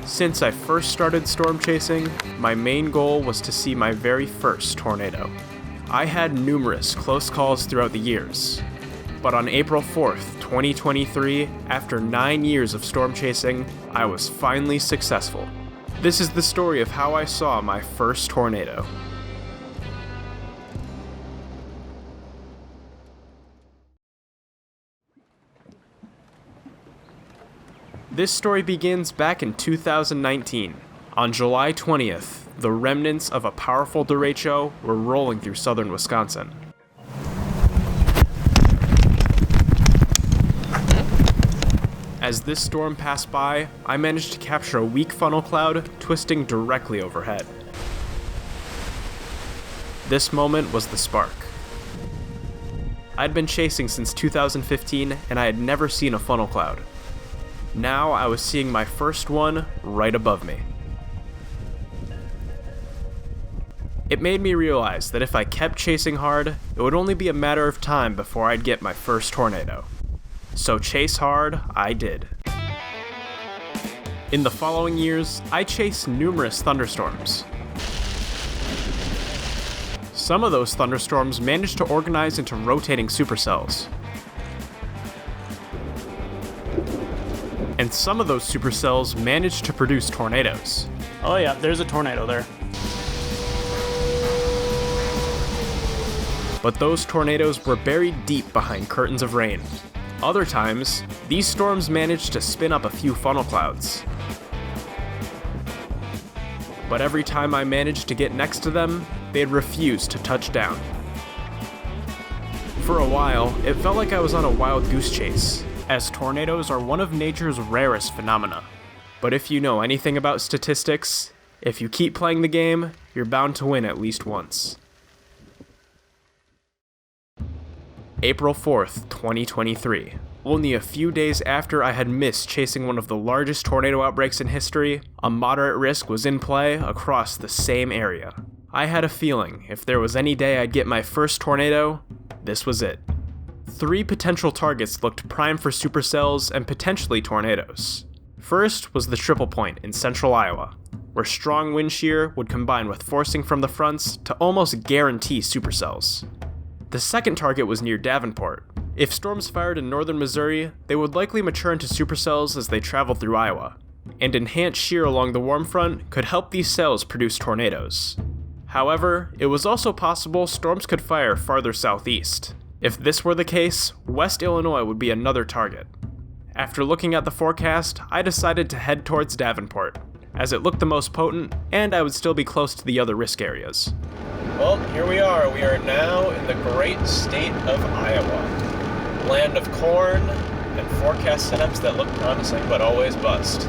Since I first started storm chasing, my main goal was to see my very first tornado. I had numerous close calls throughout the years, but on April 4th, 2023, after 9 years of storm chasing, I was finally successful. This is the story of how I saw my first tornado. This story begins back in 2019. On July 20th, the remnants of a powerful derecho were rolling through southern Wisconsin. As this storm passed by, I managed to capture a weak funnel cloud twisting directly overhead. This moment was the spark. I'd been chasing since 2015 and I had never seen a funnel cloud. Now I was seeing my first one right above me. It made me realize that if I kept chasing hard, it would only be a matter of time before I'd get my first tornado. So chase hard, I did. In the following years, I chased numerous thunderstorms. Some of those thunderstorms managed to organize into rotating supercells. And some of those supercells managed to produce tornadoes. Oh yeah, there's a tornado there. But those tornadoes were buried deep behind curtains of rain. Other times, these storms managed to spin up a few funnel clouds. But every time I managed to get next to them, they'd refuse to touch down. For a while, it felt like I was on a wild goose chase, as tornadoes are one of nature's rarest phenomena. But if you know anything about statistics, if you keep playing the game, you're bound to win at least once. April 4th, 2023. Only a few days after I had missed chasing one of the largest tornado outbreaks in history, a moderate risk was in play across the same area. I had a feeling if there was any day I'd get my first tornado, this was it. 3 potential targets looked prime for supercells and potentially tornadoes. First was the Triple Point in central Iowa, where strong wind shear would combine with forcing from the fronts to almost guarantee supercells. The second target was near Davenport. If storms fired in northern Missouri, they would likely mature into supercells as they traveled through Iowa, and enhanced shear along the warm front could help these cells produce tornadoes. However, it was also possible storms could fire farther southeast. If this were the case, West Illinois would be another target. After looking at the forecast, I decided to head towards Davenport, as it looked the most potent, and I would still be close to the other risk areas. Well, here we are. We are now in the great state of Iowa. Land of corn and forecast setups that look promising but always bust.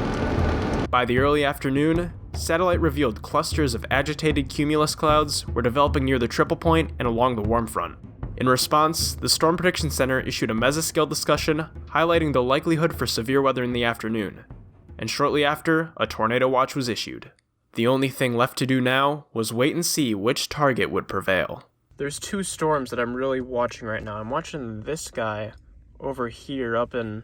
By the early afternoon, satellite revealed clusters of agitated cumulus clouds were developing near the Triple Point and along the warm front. In response, the Storm Prediction Center issued a mesoscale discussion highlighting the likelihood for severe weather in the afternoon, and shortly after, a tornado watch was issued. The only thing left to do now was wait and see which target would prevail. There's 2 storms that I'm really watching right now. I'm watching this guy over here up in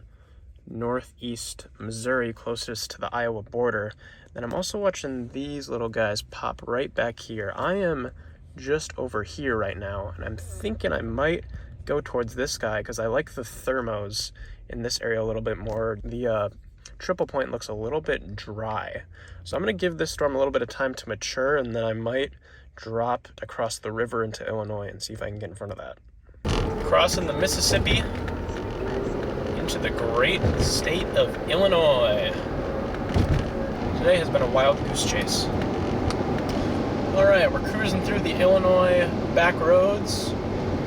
northeast Missouri, closest to the Iowa border. Then I'm also watching these little guys pop right back here. I am just over here right now, and I'm thinking I might go towards this guy because I like the thermos in this area a little bit more. The Triple Point looks a little bit dry, so I'm going to give this storm a little bit of time to mature, and then I might drop across the river into Illinois and see if I can get in front of that. Crossing the Mississippi into the great state of Illinois. Today has been a wild goose chase. Alright, we're cruising through the Illinois back roads,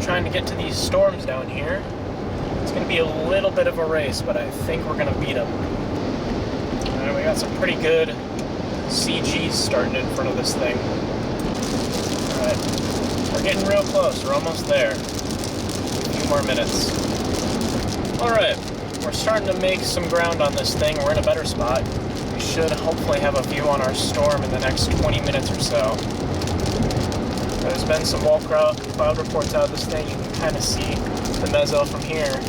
trying to get to these storms down here. It's going to be a little bit of a race, but I think we're going to beat them. Alright, we got some pretty good CGs starting in front of this thing. Alright, we're getting real close. We're almost there. A few more minutes. Alright, we're starting to make some ground on this thing. We're in a better spot. We should hopefully have a view on our storm in the next 20 minutes or so. There's been some wall cloud reports out of this thing. You can kind of see the meso from here.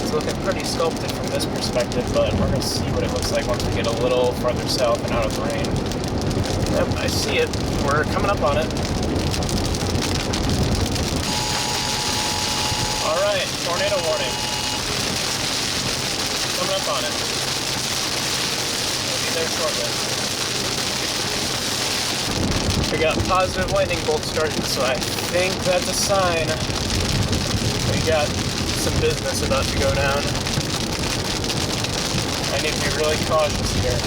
It's is looking pretty sculpted from this perspective, but we're going to see what it looks like once we get a little farther south and out of the rain. Yep, I see it. We're coming up on it. Alright, tornado warning. Coming up on it. We'll be there shortly. We got positive lightning bolts starting, so I think that's a sign we got some business about to go down. I need to be really cautious here.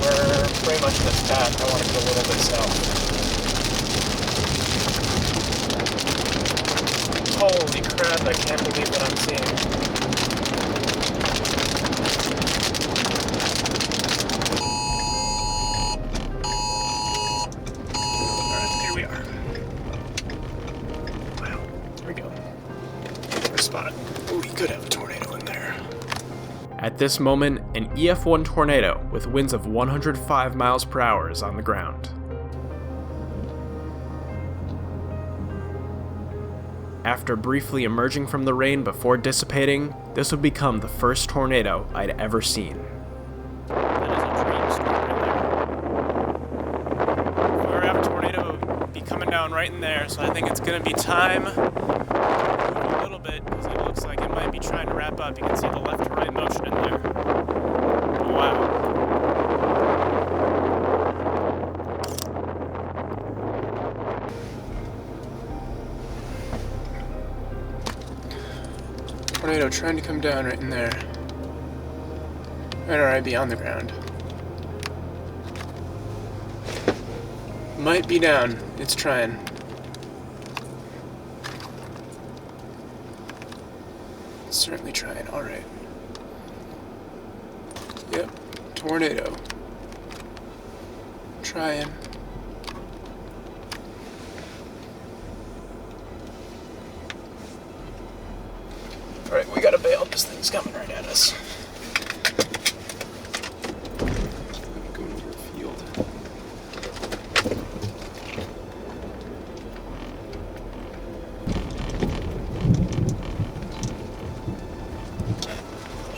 We're pretty much in this path. I want to go a little bit south. Holy crap, I can't believe what I'm seeing. Alright, here we are. Wow, here we go. First spot. Ooh, you could have a tornado in there. At this moment, an EF1 tornado with winds of 105 miles per hour is on the ground. After briefly emerging from the rain before dissipating, this would become the first tornado I'd ever seen. That is a dream storm right there. If we were to have a tornado, it would be coming down right in there, so I think it's going to be time to move a little bit, because it looks like it might be trying to wrap up. You can see the left to right motion in there. Wow. Tornado trying to come down right in there. Right, alright, be on the ground. Might be down. It's trying. It's certainly trying. Alright. Yep. Tornado. Trying. Alright, we gotta bail. This thing's coming right at us. Going over a field.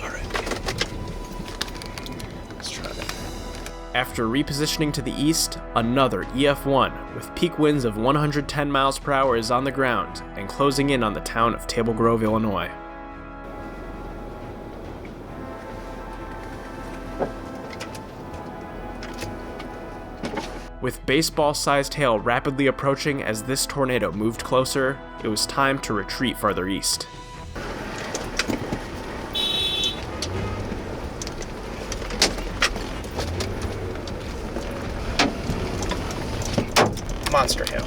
Alright. Let's try that. After repositioning to the east, another EF1 with peak winds of 110 miles per hour is on the ground and closing in on the town of Table Grove, Illinois. With baseball-sized hail rapidly approaching as this tornado moved closer, it was time to retreat farther east. Monster hail.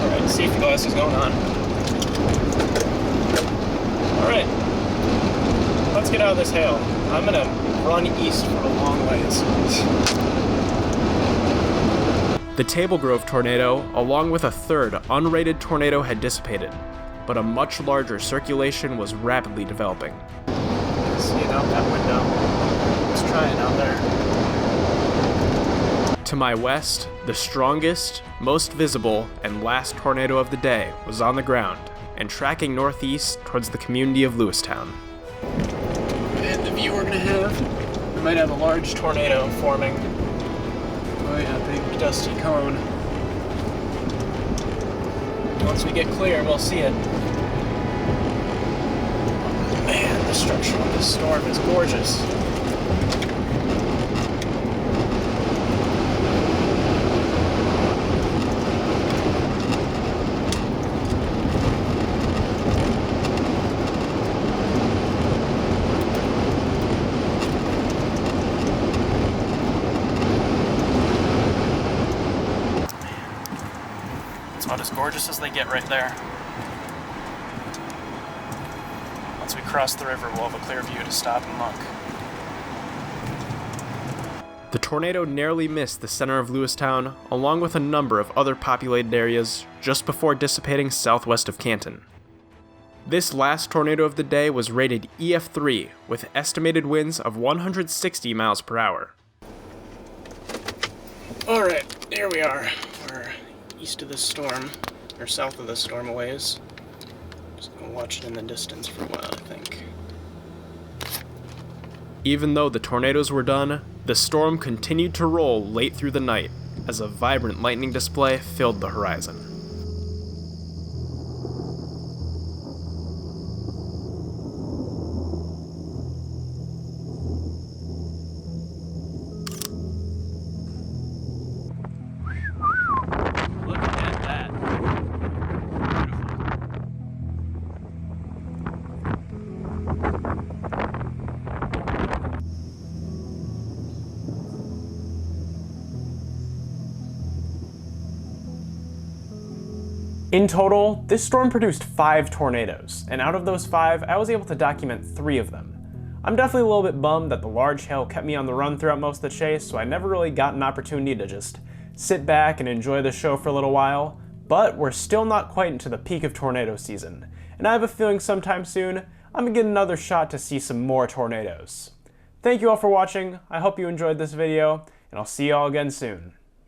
Alright, safety glass is going on. Alright, let's get out of this hail. I'm gonna run east for a long ways. The Table Grove tornado, along with a third unrated tornado, had dissipated, but a much larger circulation was rapidly developing. See it out that window. Let's try it out there. To my west, the strongest, most visible, and last tornado of the day was on the ground and tracking northeast towards the community of Lewistown. And the view we're gonna have, we might have a large tornado forming. Oh yeah, big dusty cone. Once we get clear, we'll see it. Man, the structure of this storm is gorgeous. About as gorgeous as they get right there. Once we cross the river, we'll have a clear view to stop and look. The tornado narrowly missed the center of Lewistown, along with a number of other populated areas, just before dissipating southwest of Canton. This last tornado of the day was rated EF3, with estimated winds of 160 miles per hour. Alright, here we are. We're east of the storm, or south of the storm a ways. Just gonna watch it in the distance for a while, I think. Even though the tornadoes were done, the storm continued to roll late through the night as a vibrant lightning display filled the horizon. Look at that. In total, this storm produced 5 tornadoes, and out of those 5, I was able to document 3 of them. I'm definitely a little bit bummed that the large hail kept me on the run throughout most of the chase, so I never really got an opportunity to just sit back and enjoy the show for a little while, but we're still not quite into the peak of tornado season, and I have a feeling sometime soon, I'm gonna get another shot to see some more tornadoes. Thank you all for watching, I hope you enjoyed this video, and I'll see you all again soon.